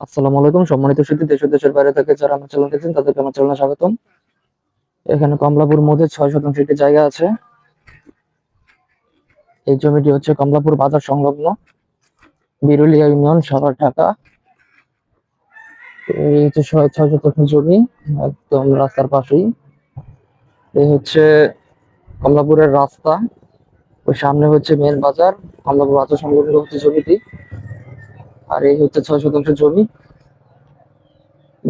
আসসালামু আলাইকুম। সম্মানিত সুধী, দেশ ও দেশের বাইরে থেকে যারা আমার চ্যানেল দেখছেন তাদেরকে আমার চ্যানেলে স্বাগতম। এখানে কমলাপুর মধ্যে 6 শতাংশ একটি জায়গা আছে। এই জমিটি হচ্ছে কমলাপুর বাজার সংলগ্ন, বিরুলিয়া ইউনিয়ন, সাভার, ঢাকা। এই হচ্ছে 6 শতাংশ জমি, একদম রাস্তার পাশেই। এই হচ্ছে কমলাপুরের রাস্তা, ওই সামনে হচ্ছে মেন বাজার। কমলাপুর বাজার সংলগ্ন হচ্ছে জমিটি। আর এই হচ্ছে 6 শতাংশ জমি।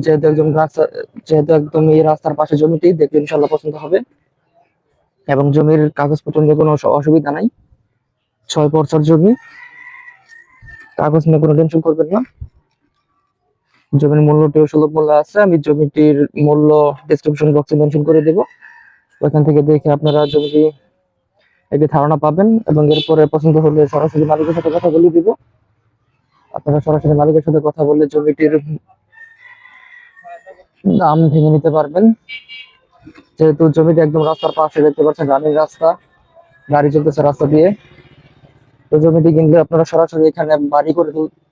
যেহেতু একদম রাস্তা, যেহেতু একদম এই রাস্তার পাশে জমিটি, দেখলে ইনশাল্লাহ পছন্দ হবে। এবং জমির কাগজপত্র নিয়ে কোনো অসুবিধা নাই। 6 পর্চার জমি, কাগজ নিয়ে কোনো টেনশন করবেন না। জমির মূল্যটিও সুলভ মূল্য আছে। আমি জমিটির মূল্য ডেসক্রিপশন বক্সে মেনশন করে দেব, ওইখান থেকে দেখে আপনারা জমিটি একটি ধারণা পাবেন। এবং এরপরে পছন্দ হলে সরাসরি মালিকের সাথে কথা বলে দিব। আপনারা সরাসরি মালিকের সাথে কথা বললে জমিটির দাম ভেঙে নিতে পারবেন। যেহেতু জমিটি একদম রাস্তার পাশে, দেখতে পাচ্ছেন গ্রামীণ রাস্তা, গাড়ি চলতেছে রাস্তা দিয়ে। তো জমিটি কিনলে আপনারা সরাসরি এখানে বাড়ি করে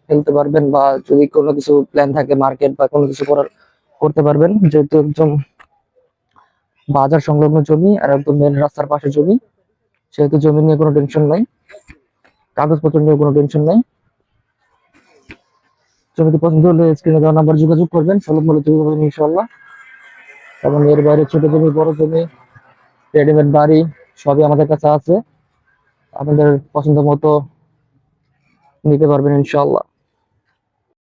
ফেলতে পারবেন, বা যদি কোনো কিছু প্ল্যান থাকে মার্কেট বা কোনো কিছু করার, করতে পারবেন। যেহেতু একদম বাজার সংলগ্ন জমি আর একদম মেন রাস্তার পাশে জমি, সেহেতু জমি নিয়ে কোনো টেনশন নাই, কাগজপত্র নিয়ে কোনো টেনশন নাই। জমিটি পছন্দ হলে স্ক্রিনে দেওয়া নাম্বার যোগাযোগ করবেন, সুলভ মূল্যে জমি পাবেন ইনশাল্লাহ। এবং এর বাইরে ছোট জমি, বড় জমি, রেডিমেড বাড়ি সবই আমাদের কাছে আছে। আপনাদের পছন্দ মতো নিতে পারবেন ইনশাল্লাহ।